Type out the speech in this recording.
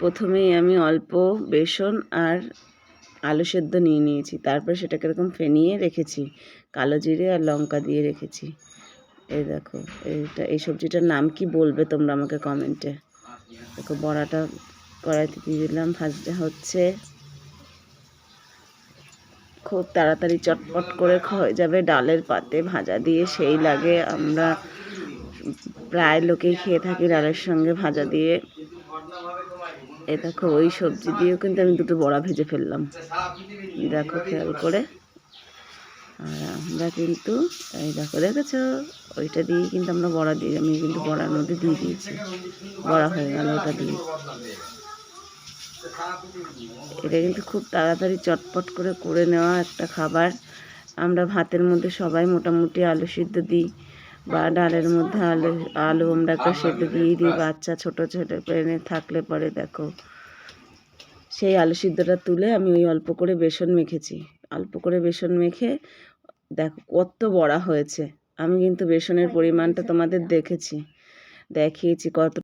প্রথমেই আমি অল্প বেসন আর আলু সেদ্ধ নিয়ে নিয়েছি, তারপর সেটাকে এরকম ফেনিয়ে রেখেছি, কালো জিরে আর লঙ্কা দিয়ে রেখেছি। এই দেখো, এই সবজিটার নাম কি বলবে তোমরা আমাকে কমেন্টে। দেখো বড়াটা কড়াইতে দিয়ে দিলাম, ভাজতে হচ্ছে। খুব তাড়াতাড়ি চটপট করে হয়ে যাবে, ডালের পাতে ভাজা দিয়ে সেই লাগে। আমরা প্রায় লোকেই খেয়ে থাকি ডালের সঙ্গে ভাজা দিয়ে। এই দেখো ওই সবজি দিয়েও কিন্তু আমি দুটো বড়া ভেজে ফেললাম, দেখো খেয়াল করে। আর আমরা কিন্তু এই দেখো, দেখেছো, ওইটা দিয়ে কিন্তু আমরা বড়া দিয়ে, আমি কিন্তু বড়ার মধ্যে দিয়ে দিয়েছি, বড়া হয়ে গেল ওটা দিয়ে। এটা কিন্তু খুব তাড়াতাড়ি চটপট করে নেওয়া একটা খাবার। আমরা ভাতের মধ্যে সবাই মোটামুটি আলু সিদ্ধ দিই, বা ডালের মধ্যে আলু আমরা একটা সেদ্ধ দিয়ে দিই। বাচ্চা ছোটো ছোটো পেনে থাকলে পরে দেখো সেই আলু সিদ্ধটা তুলে আমি ওই অল্প করে বেসন মেখেছি, অল্প করে বেসন মেখে দেখো কত বড়া হয়েছে। আমি কিন্তু বেসনের পরিমাণটা তোমাদের দেখিয়েছি কত